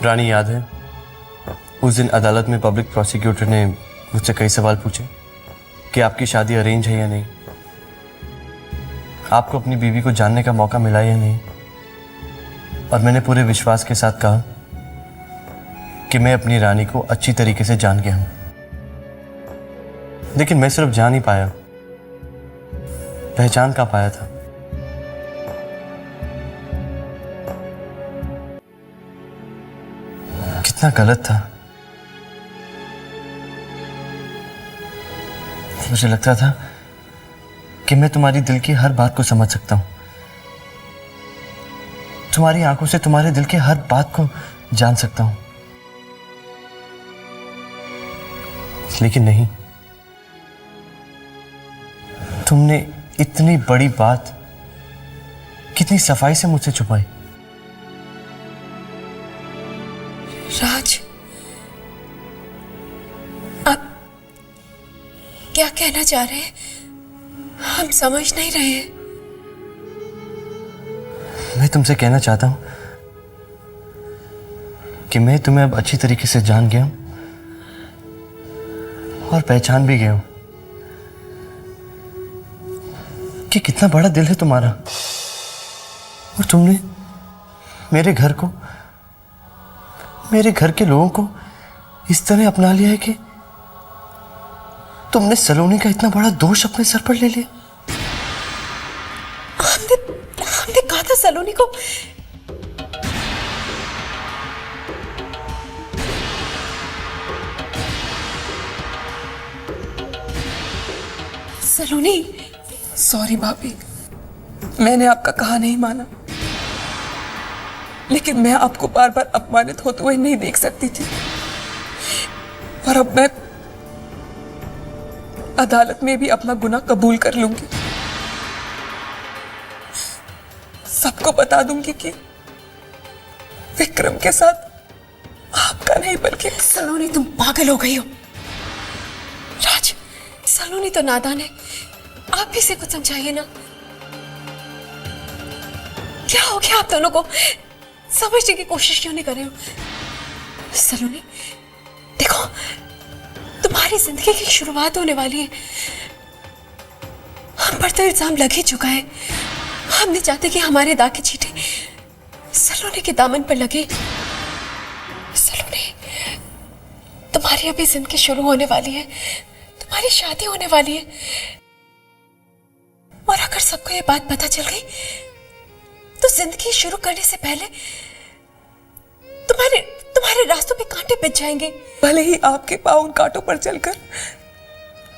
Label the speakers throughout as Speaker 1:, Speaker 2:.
Speaker 1: रानी, याद है उस दिन अदालत में पब्लिक प्रोसिक्यूटर ने मुझसे कई सवाल पूछे कि आपकी शादी अरेंज है या नहीं, आपको अपनी बीवी को जानने का मौका मिला या नहीं, और मैंने पूरे विश्वास के साथ कहा कि मैं अपनी रानी को अच्छी तरीके से जान गया हूं। लेकिन मैं सिर्फ जान ही पाया, पहचान का पाया था। कितना गलत था। मुझे लगता था कि मैं तुम्हारी दिल की हर बात को समझ सकता हूं, तुम्हारी आंखों से तुम्हारे दिल की हर बात को जान सकता हूं। लेकिन नहीं, तुमने इतनी बड़ी बात कितनी सफाई से मुझसे छुपाई।
Speaker 2: राज, आप क्या कहना चाह रहे हैं? हम समझ नहीं रहे हैं।
Speaker 1: मैं तुमसे कहना चाहता हूं कि मैं तुम्हें अब अच्छी तरीके से जान गया हूं और पहचान भी गया हूं कि कितना बड़ा दिल है तुम्हारा, और तुमने मेरे घर को, मेरे घर के लोगों को इस तरह अपना लिया है कि तुमने सलोनी का इतना बड़ा दोष अपने सर पर ले लिया।
Speaker 2: हमने कहा था सलोनी को। सलोनी,
Speaker 3: सॉरी भाभी, मैंने आपका कहा नहीं माना, लेकिन मैं आपको बार बार अपमानित होते हुए नहीं देख सकती थी। और अब मैं अदालत में भी अपना गुनाह कबूल कर लूंगी, सबको बता दूंगी कि विक्रम के साथ आपका नहीं बल्कि।
Speaker 2: सलोनी, तुम पागल हो गई हो। राज, सलोनी तो नादान है, आप भी इसे कुछ समझाइए ना। क्या हो गया आप दोनों को? समझने की कोशिश क्यों नहीं कर रहे हो? सलोनी, देखो, तुम्हारी जिंदगी की शुरुआत होने वाली है। हम पर तो इल्जाम लग ही चुका है। हम नहीं चाहते कि हमारे दाग के चीटे सलोनी के दामन पर लगे। सलोनी, तुम्हारी अभी जिंदगी शुरू होने वाली है, तुम्हारी शादी होने वाली है, और अगर सबको ये बात पता चल गई तो जिंदगी शुरू करने से पहले तुम्हारे रास्तों पे कांटे बिछ जाएंगे।
Speaker 3: भले ही आपके पांव उन कांटों पर चलकर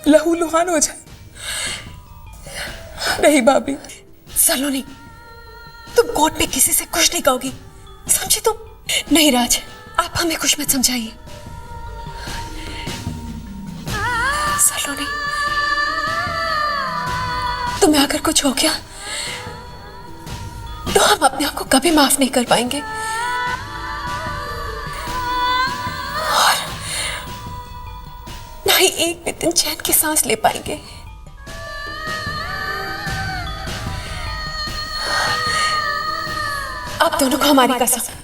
Speaker 3: लहूलुहान हो जाए। नहीं भाभी।
Speaker 2: सलोनी, तुम कोर्ट में किसी से कुछ नहीं कहोगी, समझी तुम? नहीं राज, आप हमें कुछ मत समझाइए। सलोनी, तुम्हें अगर कुछ हो गया तो हम अपने आप को कभी माफ नहीं कर पाएंगे, और ना ही एक भी दिन चैन की सांस ले पाएंगे। आप दोनों को हमारी कसम।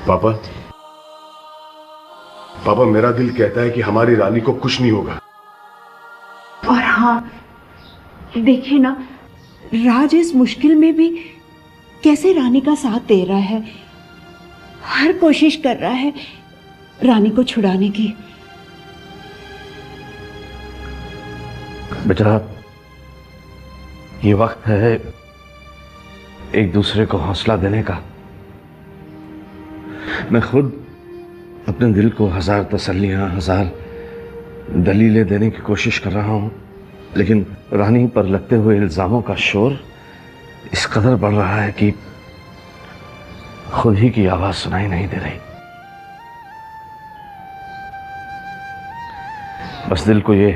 Speaker 4: पापा, पापा, मेरा दिल कहता है कि हमारी रानी को कुछ नहीं होगा।
Speaker 5: और हाँ, देखिए ना, राज इस मुश्किल में भी कैसे रानी का साथ दे रहा है, हर कोशिश कर रहा है रानी को छुड़ाने की।
Speaker 6: बेटा, ये वक्त है एक दूसरे को हौसला देने का। मैं खुद अपने दिल को हजार तसल्लियां, हजार दलीलें देने की कोशिश कर रहा हूं, लेकिन रानी पर लगते हुए इल्जामों का शोर इस कदर बढ़ रहा है कि खुद ही की आवाज सुनाई नहीं दे रही। बस दिल को ये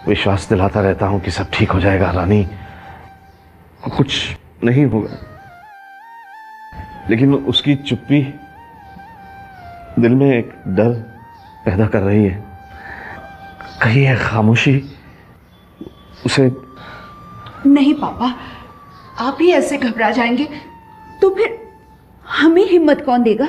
Speaker 6: विश्वास दिलाता रहता हूं कि सब ठीक हो जाएगा, रानी को कुछ नहीं होगा, लेकिन उसकी चुप्पी दिल में एक डर पैदा कर रही है। कहीं है खामोशी उसे।
Speaker 5: नहीं पापा, आप ही ऐसे घबरा जाएंगे तो फिर हमें हिम्मत कौन देगा?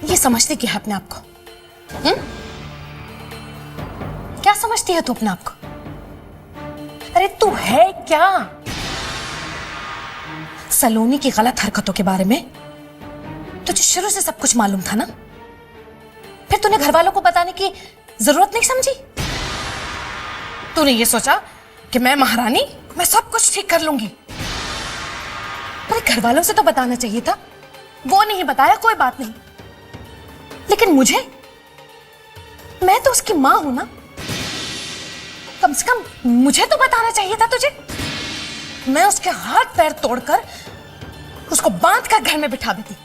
Speaker 2: ये समझती क्या है अपने आप को? क्या समझती है तू अपने आप को? अरे तू है क्या? सलोनी की गलत हरकतों के बारे में तुझे शुरू से सब कुछ मालूम था ना? फिर तूने घर वालों को बताने की जरूरत नहीं समझी? तूने ये सोचा कि मैं महारानी, मैं सब कुछ ठीक कर लूंगी। अरे घर वालों से तो बताना चाहिए था, वो नहीं बताया, कोई बात नहीं। लेकिन मुझे, मैं तो उसकी मां हूं ना, कम से कम मुझे तो बताना चाहिए था तुझे। मैं उसके हाथ पैर तोड़कर उसको बांध कर घर में बिठा देती,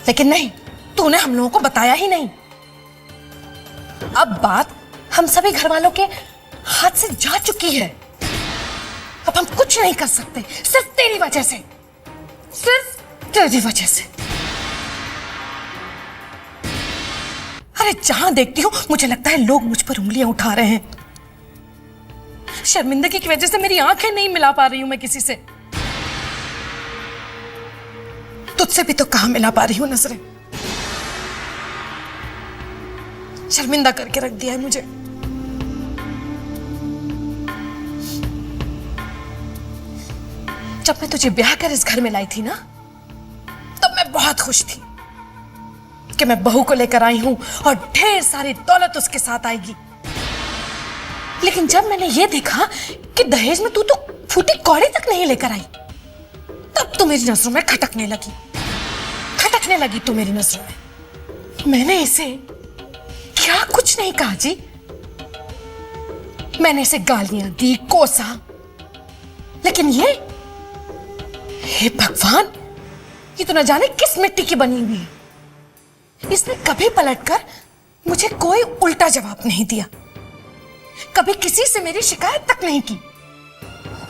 Speaker 2: लेकिन नहीं, तूने हम लोगों को बताया ही नहीं। अब बात हम सभी घर वालों के हाथ से जा चुकी है। अब हम कुछ नहीं कर सकते, सिर्फ तेरी वजह से, सिर्फ तेरी वजह से। अरे जहां देखती हूं मुझे लगता है लोग मुझ पर उंगलियां उठा रहे हैं। शर्मिंदगी की वजह से मेरी आंखें नहीं मिला पा रही हूं मैं किसी से। तुझसे भी तो कहां मिला पा रही हूं नजरें। शर्मिंदा करके रख दिया है मुझे। जब मैं तुझे ब्याह कर इस घर में लाई थी ना, तब मैं बहुत खुश थी कि मैं बहू को लेकर आई हूं और ढेर सारी दौलत उसके साथ आएगी। लेकिन जब मैंने ये देखा कि दहेज में तू तो फूटी कौड़ी तक नहीं लेकर आई, तब तो मेरी नजरों में खटकने लगी तू मेरी नजरों में। मैंने इसे क्या कुछ नहीं कहा जी, मैंने इसे गालियां दी, कोसा, लेकिन ये, हे भगवान, ये तो न जाने किस मिट्टी की बनी हुई है। इसने कभी पलटकर मुझे कोई उल्टा जवाब नहीं दिया, कभी किसी से मेरी शिकायत तक नहीं की।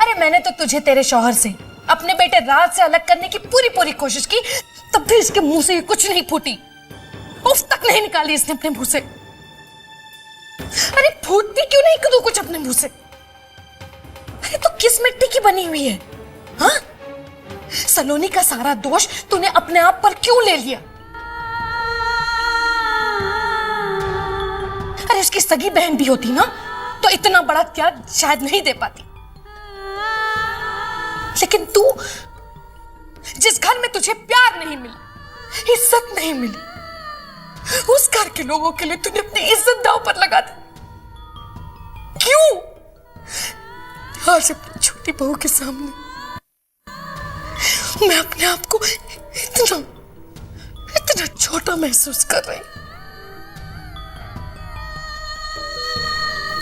Speaker 2: अरे मैंने तो तुझे तेरे शौहर से, अपने बेटे राज से अलग करने की पूरी कोशिश की, तब भी इसके मुंह से कुछ नहीं फूटी, उफ तक नहीं निकाली इसने अपने मुंह से। अरे फूटती क्यों नहीं तू कुछ अपने मुंह से? अरे तो किस मिट्टी की बनी हुई है? हाँ, सलोनी का सारा दोष तूने अपने आप पर क्यों ले लिया? अरे उसकी सगी बहन भी होती ना तो इतना बड़ा त्याग शायद नहीं दे पाती। लेकिन तू, जिस घर में तुझे प्यार नहीं मिला, इज्जत नहीं मिली, उस घर के लोगों के लिए तूने अपनी इज्जत दांव पर लगा दी। क्यों? आज अपनी छोटी बहू के सामने मैं अपने आप को इतना छोटा महसूस कर रही।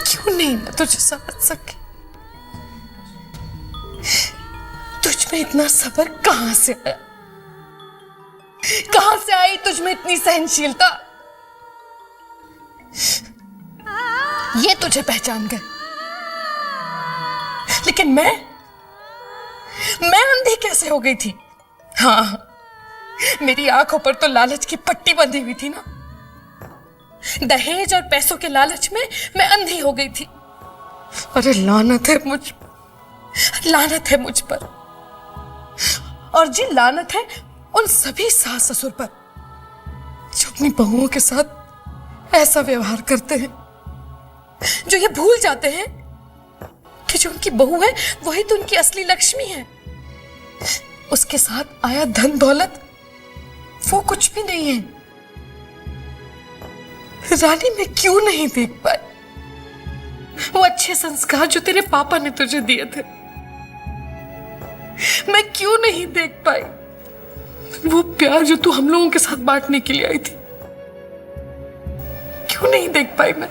Speaker 2: क्यों नहीं मैं तुझे समझ सकी? तुझ में इतना सब्र कहां से आया? कहां से आई तुझ में इतनी सहनशीलता? ये तुझे पहचान गए, लेकिन मैं अंधी कैसे हो गई थी? हाँ, मेरी आंखों पर तो लालच की पट्टी बंधी हुई थी ना। दहेज और पैसों के लालच में मैं अंधी हो गई थी। अरे लानत है मुझ पर। और जी लानत है उन सभी सास ससुर पर जो अपनी बहुओं के साथ ऐसा व्यवहार करते हैं, जो ये भूल जाते हैं कि जो उनकी बहू है वही तो उनकी असली लक्ष्मी है। उसके साथ आया धन दौलत वो कुछ भी नहीं है। रानी मैं क्यों नहीं देख पाई वो अच्छे संस्कार जो तेरे पापा ने तुझे दिए थे? मैं क्यों नहीं देख पाई वो प्यार जो तू हम लोगों के साथ बांटने के लिए आई थी? क्यों नहीं देख पाई मैं?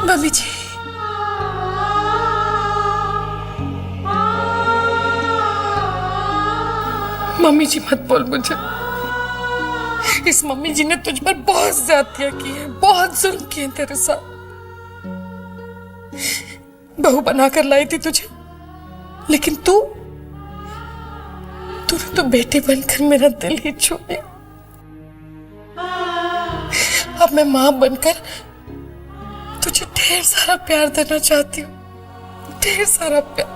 Speaker 2: मम्मी जी, मम्मी जी मत बोल मुझे। इस मम्मी जी ने तुझ पर बहुत ज्यादतियां की है, बहुत जुल्म किए तेरे साथ। बहू बनाकर लाई थी तुझे, लेकिन तूने तो बेटी बनकर मेरा दिल ही छू लिया। अब मैं मां बनकर तुझे ढेर सारा प्यार देना चाहती हूँ, ढेर सारा प्यार।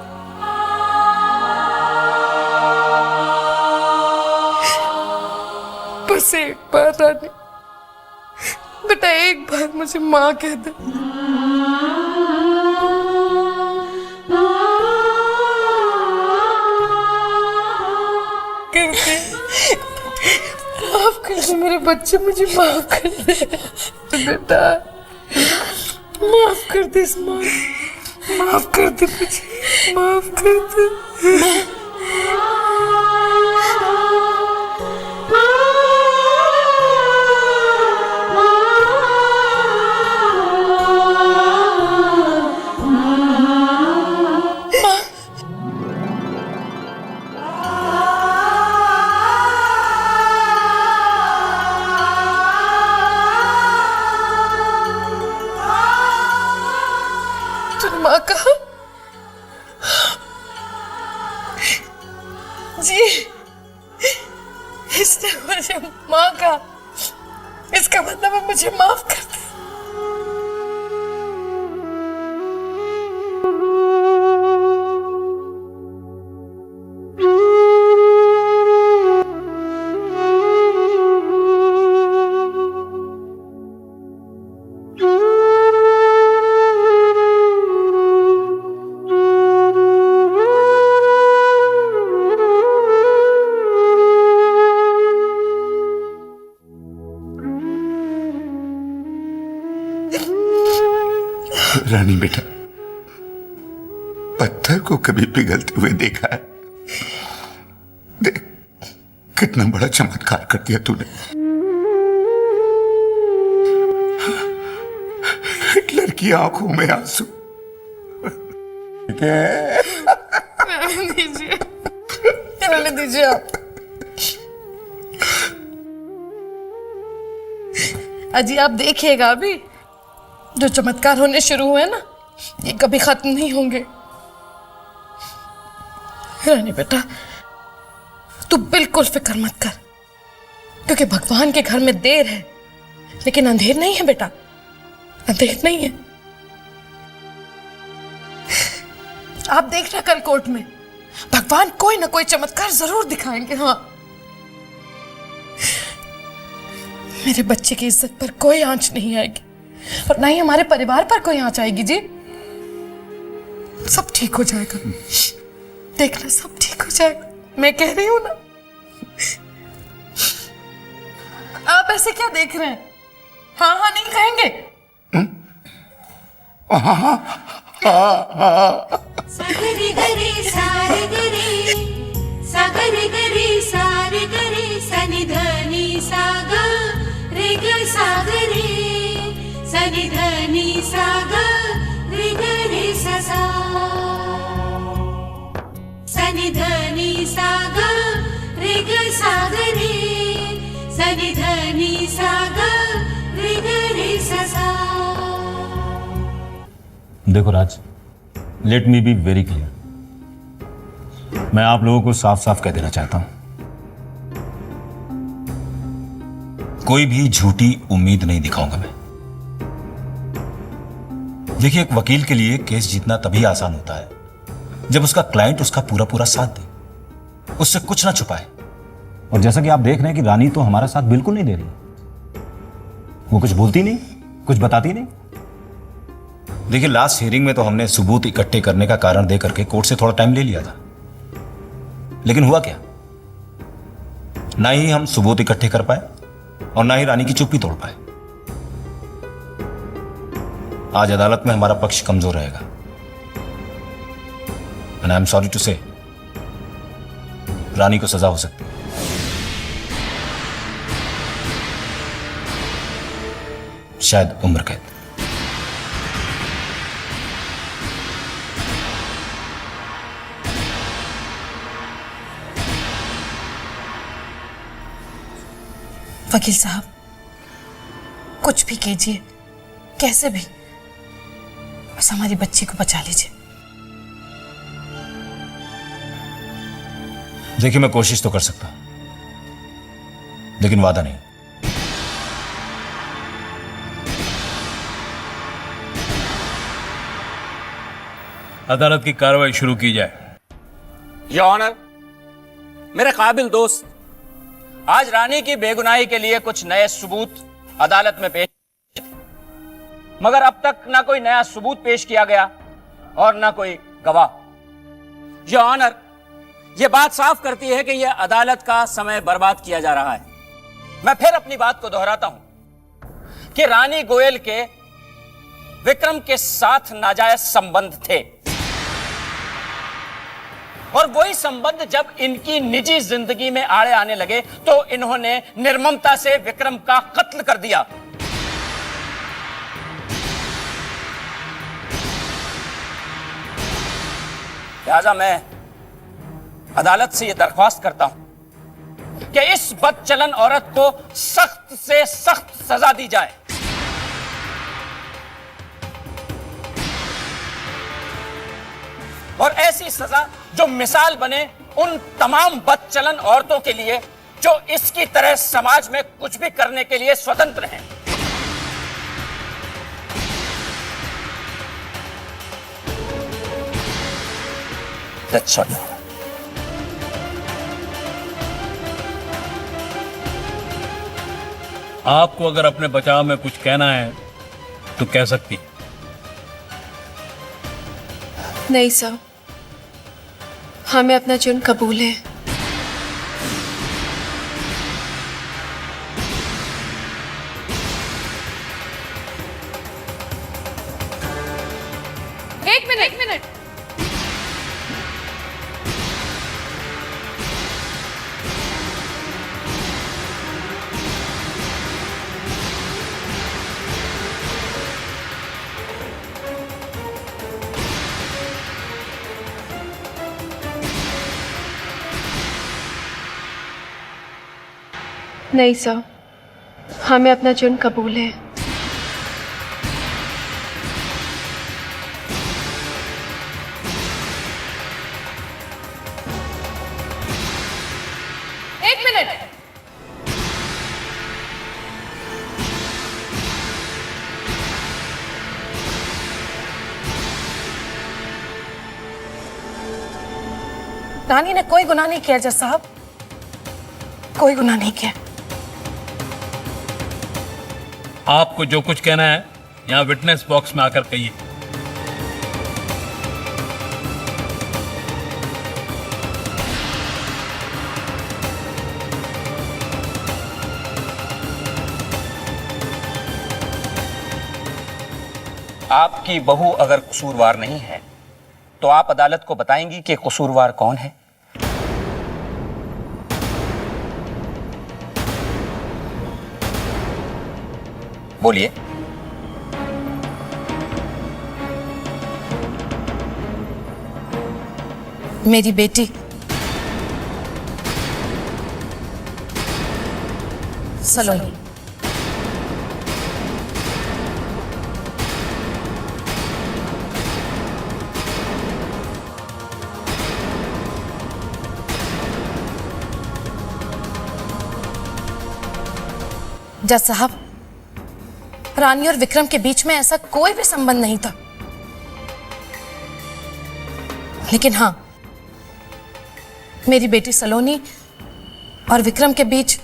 Speaker 2: बस एक बार रानी, बेटा एक बार मुझे मां कह दे। माफ कर दे मेरे बच्चे, मुझे माफ कर दे बेटा, माफ कर दे मां, माफ कर दे मुझे, माफ कर दे। तूने माँ कहा? जी, इसने मुझे माँ कहा, इसका मतलब है मुझे माफ कर दे।
Speaker 7: रानी बेटा, पत्थर को कभी पिघलते हुए देखा है? देख कितना बड़ा चमत्कार कर दिया तूने। हिटलर की आंखों में आंसू।
Speaker 2: रहने दीजिए आप। अजी आप देखिएगा, अभी जो चमत्कार होने शुरू हुए ना, ये कभी खत्म नहीं होंगे। रानी बेटा, तू बिल्कुल फिक्र मत कर, क्योंकि भगवान के घर में देर है लेकिन अंधेर नहीं है बेटा, अंधेर नहीं है। आप देखना कल कोर्ट में भगवान कोई ना कोई चमत्कार जरूर दिखाएंगे। हाँ, मेरे बच्चे की इज्जत पर कोई आंच नहीं आएगी और ना ही हमारे परिवार पर कोई आंच आएगी। जी, सब ठीक हो जाएगा, देखना सब ठीक हो जाएगा, मैं कह रही हूं ना। आप ऐसे क्या देख रहे हैं? हाँ हाँ नहीं कहेंगे?
Speaker 8: सागरी गरी सारे गरी, सागरी गरी सारे गरी, सनि धनी सागा रे ग सागरी, सनि धनी सागा रे ग सागरे सनि धनि सा ग रि ग रि सा सा।
Speaker 9: देखो Raj, let me be very clear. मैं आप लोगों को साफ साफ कह देना चाहता हूं, कोई भी झूठी उम्मीद नहीं दिखाऊंगा मैं। देखिए, एक वकील के लिए केस जीतना तभी आसान होता है जब उसका क्लाइंट उसका पूरा पूरा साथ दे, उससे कुछ ना छुपाए। और जैसा कि आप देख रहे हैं कि रानी तो हमारा साथ बिल्कुल नहीं दे रही। वो कुछ बोलती नहीं, कुछ बताती नहीं। देखिए, लास्ट हियरिंग में तो हमने सबूत इकट्ठे करने का कारण दे करके कोर्ट से थोड़ा टाइम ले लिया था, लेकिन हुआ क्या? ना ही हम सबूत इकट्ठे कर पाए और ना ही रानी की चुप्पी तोड़ पाए। आज अदालत में हमारा पक्ष कमजोर रहेगा। And I am sorry to say, रानी को सजा हो सकती है। शायद उम्र कैद।
Speaker 2: वकील साहब, कुछ भी कीजिए, कैसे भी, बस हमारी बच्ची को बचा लीजिए।
Speaker 9: देखिए, मैं कोशिश तो कर सकता हूं, लेकिन वादा नहीं।
Speaker 10: अदालत की कार्रवाई शुरू की जाए।
Speaker 11: योर ऑनर, मेरे काबिल दोस्त आज रानी की बेगुनाही के लिए कुछ नए सबूत अदालत में पेश, मगर अब तक ना कोई नया सबूत पेश किया गया और ना कोई गवाह। योर ऑनर, यह बात साफ करती है कि यह अदालत का समय बर्बाद किया जा रहा है। मैं फिर अपनी बात को दोहराता हूं कि रानी गोयल के विक्रम के साथ नाजायज संबंध थे, और वही संबंध जब इनकी निजी जिंदगी में आड़े आने लगे तो इन्होंने निर्ममता से विक्रम का कत्ल कर दिया। लिहाजा मैं अदालत से यह दरख्वास्त करता हूं कि इस बदचलन औरत को सख्त से सख्त सजा दी जाए। और ऐसी सजा जो मिसाल बने उन तमाम बदचलन औरतों के लिए जो इसकी तरह समाज में कुछ भी करने के लिए स्वतंत्र हैं। That's all.
Speaker 10: आपको अगर अपने बचाव में कुछ कहना है तो कह सकती है।
Speaker 12: नहीं सर, हमें अपना जुर्म कबूल है।
Speaker 2: एक मिनट।
Speaker 12: नहीं सर, हमें अपना जुर्म कबूल है।
Speaker 2: एक मिनट। रानी ने कोई गुनाह नहीं किया जज साहब, कोई गुनाह नहीं किया।
Speaker 10: आपको जो कुछ कहना है यहां विटनेस बॉक्स में आकर कहिए।
Speaker 11: आपकी बहू अगर कसूरवार नहीं है तो आप अदालत को बताएंगी कि कसूरवार कौन है? बोलिए।
Speaker 2: मेरी बेटी। सलोनी। जज साहब, रानी और विक्रम के बीच में ऐसा कोई भी संबंध नहीं था, लेकिन हाँ, मेरी बेटी सलोनी और विक्रम के बीच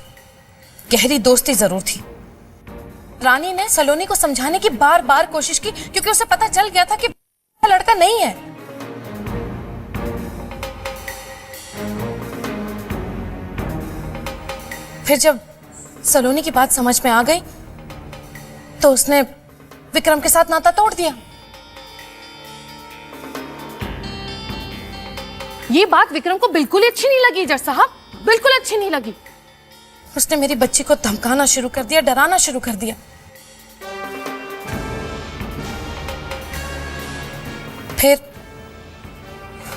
Speaker 2: गहरी दोस्ती जरूर थी। रानी ने सलोनी को समझाने की बार बार कोशिश की, क्योंकि उसे पता चल गया था कि लड़का नहीं है। फिर जब सलोनी की बात समझ में आ गई तो उसने विक्रम के साथ नाता तोड़ दिया।
Speaker 13: ये बात विक्रम को बिल्कुल ही अच्छी नहीं लगी जज साहब, बिल्कुल अच्छी नहीं लगी।
Speaker 2: उसने मेरी बच्ची को धमकाना शुरू कर दिया, डराना शुरू कर दिया।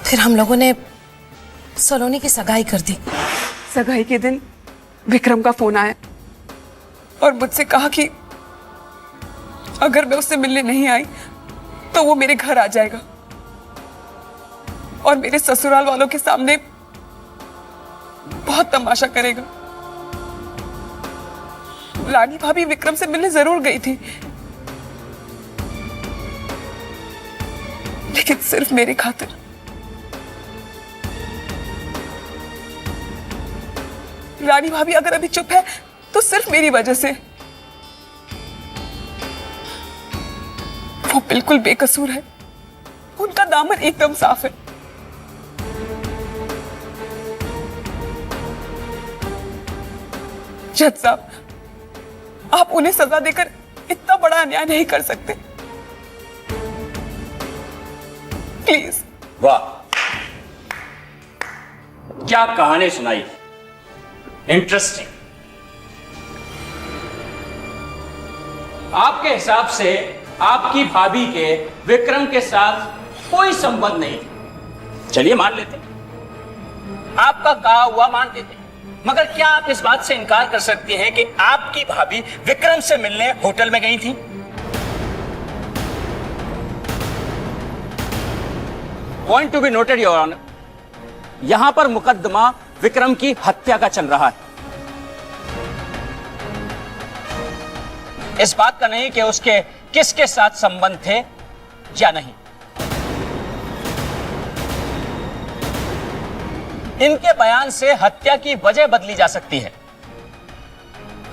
Speaker 2: फिर हम लोगों ने सलोनी की सगाई कर दी।
Speaker 3: सगाई के दिन विक्रम का फोन आया और मुझसे कहा कि अगर मैं उससे मिलने नहीं आई तो वो मेरे घर आ जाएगा और मेरे ससुराल वालों के सामने बहुत तमाशा करेगा। रानी भाभी विक्रम से मिलने जरूर गई थी, लेकिन सिर्फ मेरे खातिर। रानी भाभी अगर अभी चुप है तो सिर्फ मेरी वजह से। वो बिल्कुल बेकसूर है, उनका दामन एकदम साफ है। जज साहब, आप उन्हें सजा देकर इतना बड़ा अन्याय नहीं कर सकते, प्लीज।
Speaker 11: वाह, क्या कहानी सुनाई, इंटरेस्टिंग। आपके हिसाब से आपकी भाभी के विक्रम के साथ कोई संबंध नहीं था। चलिए मान लेते, आपका कहा हुआ मान लेते, मगर क्या आप इस बात से इनकार कर सकती हैं कि आपकी भाभी विक्रम से मिलने होटल में गई थी? Point to be noted your honour, यहां पर मुकदमा विक्रम की हत्या का चल रहा है। इस बात का नहीं कि उसके किसके साथ संबंध थे या नहीं। इनके बयान से हत्या की वजह बदली जा सकती है,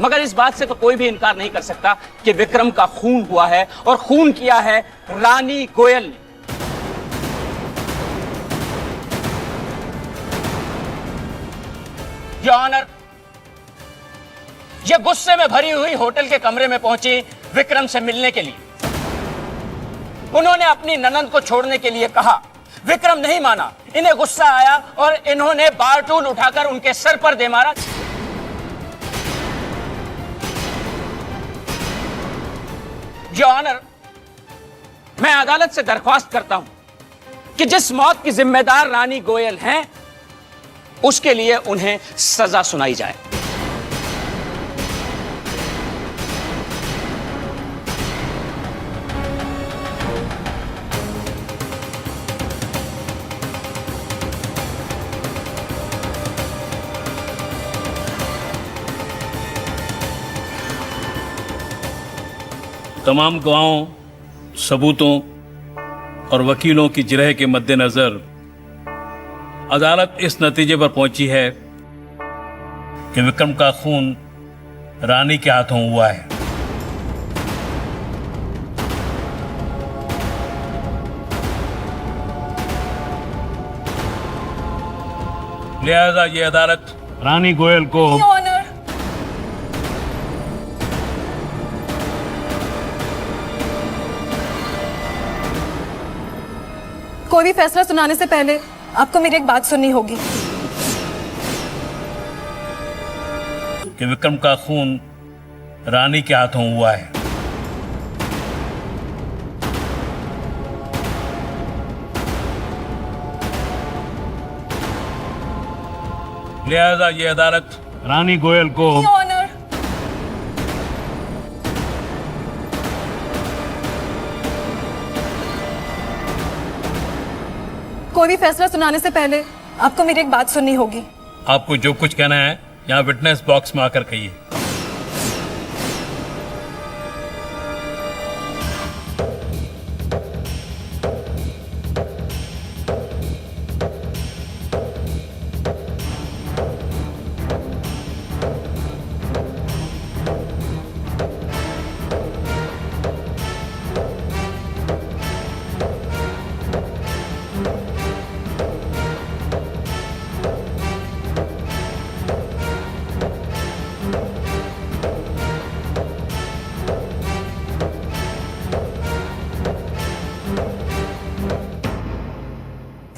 Speaker 11: मगर इस बात से तो कोई भी इनकार नहीं कर सकता कि विक्रम का खून हुआ है और खून किया है रानी गोयल ने। योर ऑनर, यह गुस्से में भरी हुई होटल के कमरे में पहुंची विक्रम से मिलने के लिए। उन्होंने अपनी ननंद को छोड़ने के लिए कहा, विक्रम नहीं माना, इन्हें गुस्सा आया और इन्होंने बारटूल उठाकर उनके सर पर दे मारा। योर ऑनर, मैं अदालत से दरख्वास्त करता हूं कि जिस मौत की जिम्मेदार रानी गोयल हैं, उसके लिए उन्हें सजा सुनाई जाए।
Speaker 10: तमाम गवाहों, सबूतों और वकीलों की जिरह के मद्देनजर अदालत इस नतीजे पर पहुंची है कि विक्रम का खून रानी के हाथों हुआ है। लिहाजा ये अदालत रानी गोयल को
Speaker 13: कोई भी फैसला सुनाने से पहले आपको मेरी एक बात सुननी होगी।
Speaker 10: कि विक्रम का खून रानी के हाथों हुआ है। लिहाजा ये अदालत रानी गोयल को
Speaker 13: कोई भी फैसला सुनाने से पहले आपको मेरी एक बात सुननी होगी।
Speaker 10: आपको जो कुछ कहना है यहाँ विटनेस बॉक्स में आकर कहिए।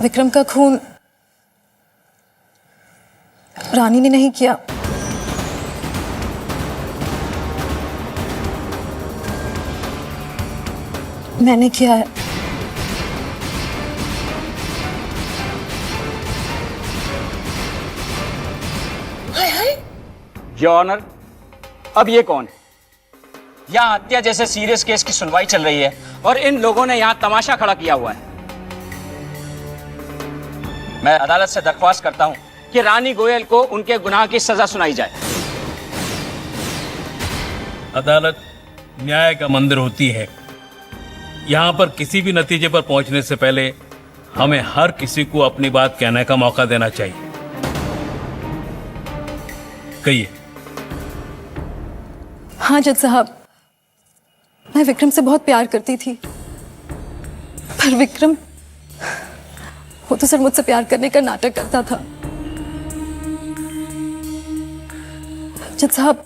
Speaker 13: विक्रम का खून रानी ने नहीं किया, मैंने किया है।
Speaker 2: हाय हाय,
Speaker 11: योर ऑनर, अब ये कौन है? यहाँ हत्या जैसे सीरियस केस की सुनवाई चल रही है और इन लोगों ने यहाँ तमाशा खड़ा किया हुआ है। मैं अदालत से दरख्वास्त करता हूं कि रानी गोयल को उनके गुनाह की सजा सुनाई जाए।
Speaker 10: अदालत न्याय का मंदिर होती है। यहाँ पर किसी भी नतीजे पर पहुंचने से पहले हमें हर किसी को अपनी बात कहने का मौका देना चाहिए। कहिए।
Speaker 13: हाँ जज साहब, मैं विक्रम से बहुत प्यार करती थी, पर विक्रम वो तो सिर्फ मुझसे प्यार करने का नाटक करता था। जज साहब,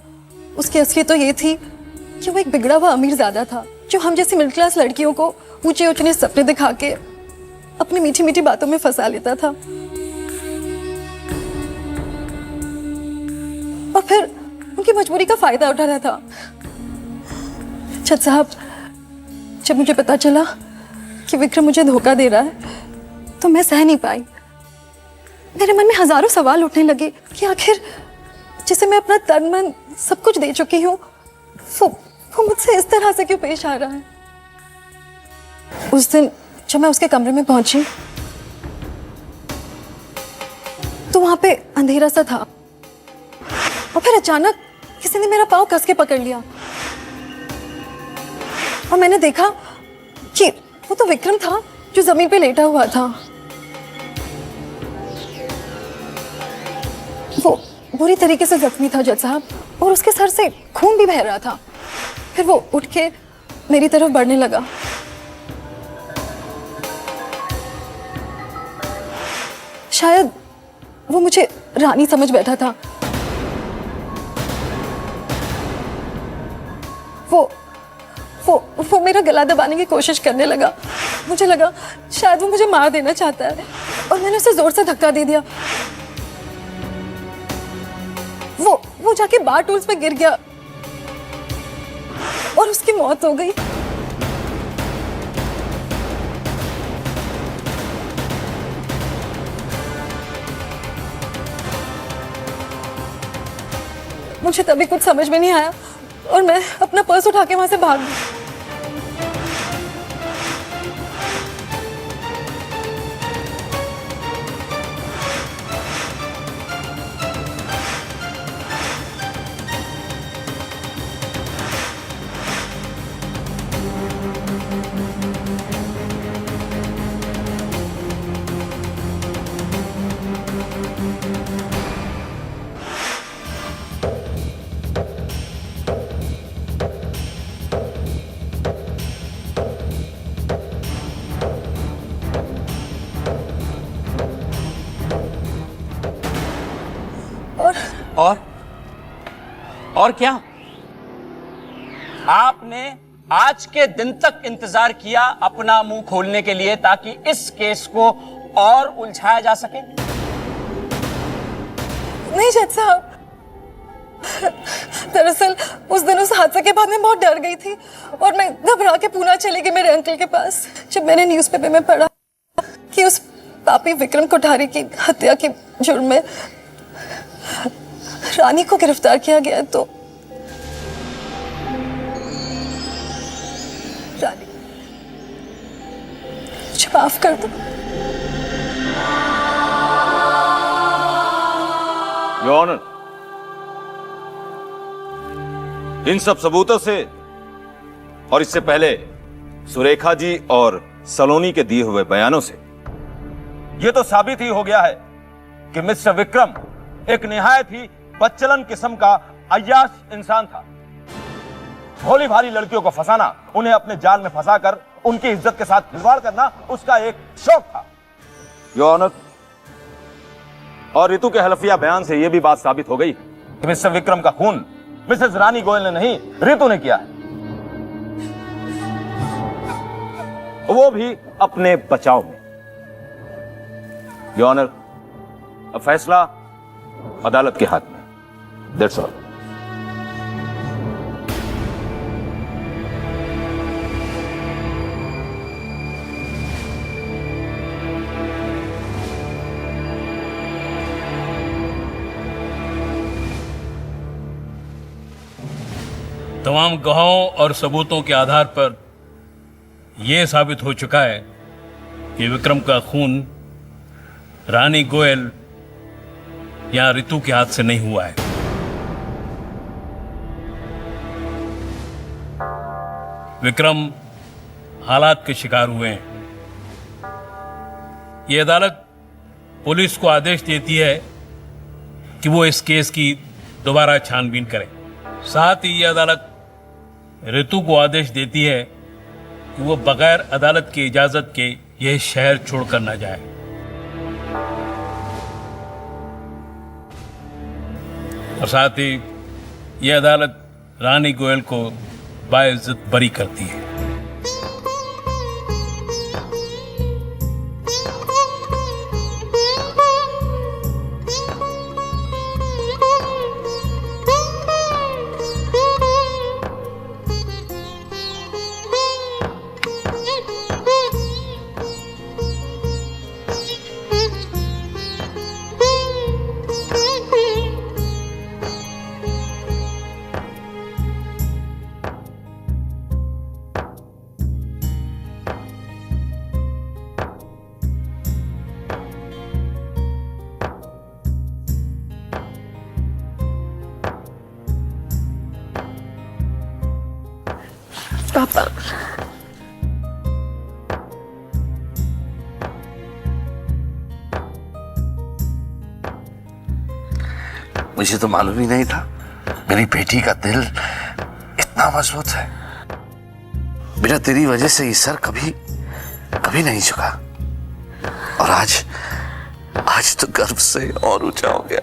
Speaker 13: उसकी असलियत तो ये थी कि वो एक बिगड़ा हुआ अमीरजादा था जो हम जैसी मिडिल क्लास लड़कियों को ऊंचे ऊंचे सपने दिखा के अपनी मीठी मीठी बातों में फंसा लेता था और फिर उनकी मजबूरी का फायदा उठा रहा था। जज साहब, जब मुझे पता चला कि विक्रम मुझे धोखा दे रहा है तो मैं सह नहीं पाई। मेरे मन में हजारों सवाल उठने लगे कि आखिर जिसे मैं अपना तन मन सब कुछ दे चुकी हूँ वो मुझसे इस तरह से क्यों पेश आ रहा है। उस दिन जब मैं उसके कमरे में पहुंची तो वहां पे अंधेरा सा था और फिर अचानक किसी ने मेरा पाँव कस के पकड़ लिया और मैंने देखा कि वो तो विक्रम था जो जमीन पे लेटा हुआ था। वो बुरी तरीके से जख्मी था जज साहब और उसके सर से खून भी बह रहा था। फिर वो उठ के मेरी तरफ बढ़ने लगा। शायद वो मुझे रानी समझ बैठा था। वो मेरा गला दबाने की कोशिश करने लगा। मुझे लगा शायद वो मुझे मार देना चाहता है और मैंने उसे जोर से धक्का दे दिया। वो जाके बार टूल्स पे गिर गया और उसकी मौत हो गई। मुझे तभी कुछ समझ में नहीं आया और मैं अपना पर्स उठा के वहां से भाग गई।
Speaker 11: और क्या? आपने आज के दिन तक इंतजार किया अपना मुंह खोलने के लिए ताकि इस केस को और उलझाया जा सके?
Speaker 13: नहीं जज साहब, दरअसल उस दिन उस हादसे के बाद मैं बहुत डर गई थी और मैं घबरा के पूना चली गई मेरे अंकल के पास। जब मैंने न्यूज़पेपर में पढ़ा कि उस पापी विक्रम कोठारी की हत्या के जुर्म में रानी को गिरफ्तार किया गया तो रानी, मुझे माफ कर दो।
Speaker 9: योर ऑनर, इन सब सबूतों से और इससे पहले सुरेखा जी और सलोनी के दिए हुए बयानों से यह तो साबित ही हो गया है कि मिस्टर विक्रम एक निहायत ही बदचलन किस्म का अय्याश इंसान था। भोली भाली लड़कियों को फंसाना, उन्हें अपने जाल में फंसाकर उनकी इज्जत के साथ खिलवाड़ करना उसका एक शौक था। योर ऑनर, और रितु के हलफिया बयान से यह भी बात साबित हो गई कि मिस्टर विक्रम का खून मिसेस रानी गोयल ने नहीं, रितु ने किया है, वो भी अपने बचाव में। योर ऑनर, अब फैसला अदालत के हाथ में। That's all.
Speaker 10: तमाम गवाहों और सबूतों के आधार पर यह साबित हो चुका है कि विक्रम का खून रानी गोयल या रितु के हाथ से नहीं हुआ है। विक्रम हालात के शिकार हुए हैं। यह अदालत पुलिस को आदेश देती है कि वो इस केस की दोबारा छानबीन करे। साथ ही यह अदालत रितु को आदेश देती है कि वो बगैर अदालत की इजाजत के यह शहर छोड़कर न जाए। और साथ ही यह अदालत रानी गोयल को बाइज्जत बरी करती है।
Speaker 12: पापा,
Speaker 6: मुझे तो मालूम ही नहीं था मेरी बेटी का दिल इतना मजबूत है। बिना तेरी वजह से ये सर कभी कभी नहीं झुका, और आज तो गर्व से और ऊंचा हो गया।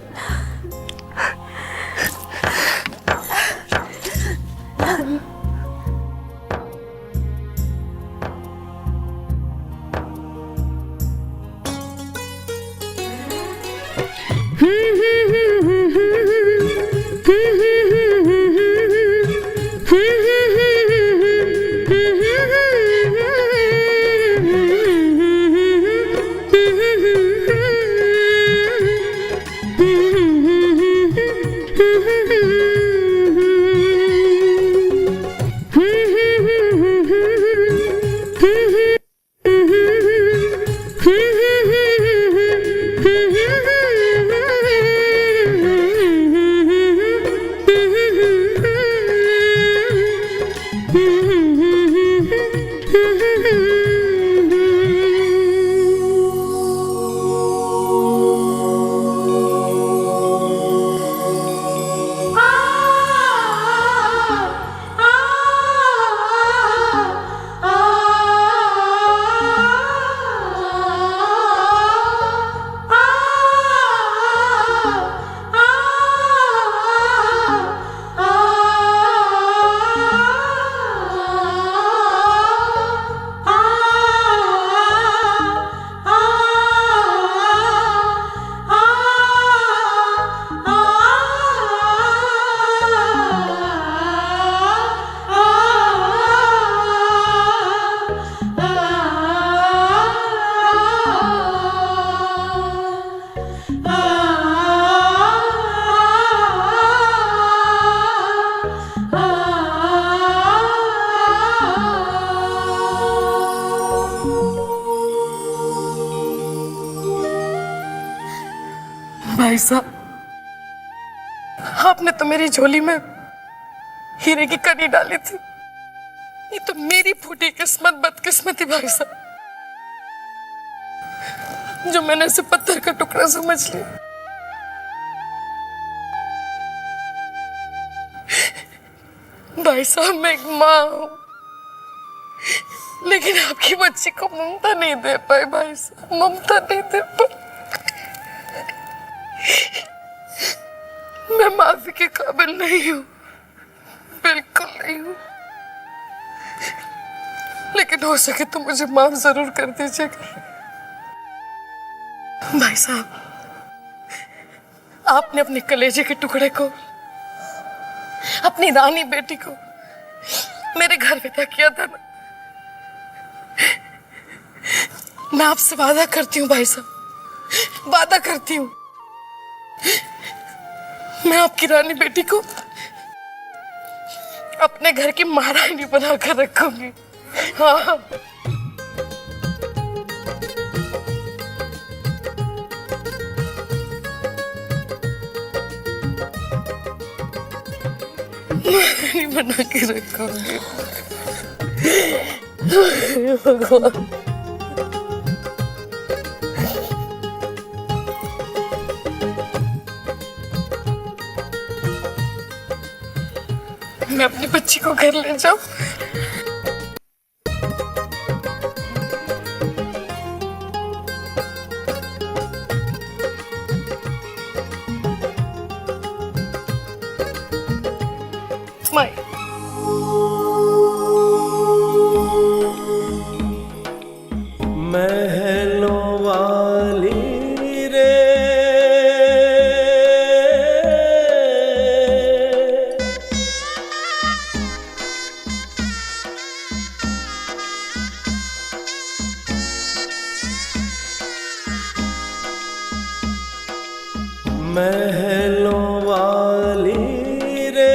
Speaker 2: भाई साहब, आपने तो मेरी झोली में हीरे की कड़ी डाली थी। ये तो मेरी फूटी किस्मत, बदकिस्मती भाई साहब, जो मैंने उसे पत्थर का टुकड़ा समझ लिया। भाई साहब, मैं एक माँ हूं, लेकिन आपकी बच्ची को ममता नहीं दे पाई। भाई साहब, ममता नहीं दे पाई। मैं माफी के काबिल नहीं हूं, बिल्कुल नहीं हूं, लेकिन हो सके तो मुझे माफ जरूर कर दीजिएगा। भाई साहब, आपने अपने कलेजे के टुकड़े को, अपनी रानी बेटी को मेरे घर विदा किया था ना। मैं आपसे वादा करती हूँ भाई साहब, वादा करती हूँ, मैं आपकी रानी बेटी को अपने घर की महारानी बनाकर रखूंगी। हाँ, महारानी बना के रखूंगी। भगवान, मैं अपनी बच्ची को घर ले जाऊं। माई,
Speaker 1: महलों वाली रे महलों वाली रे।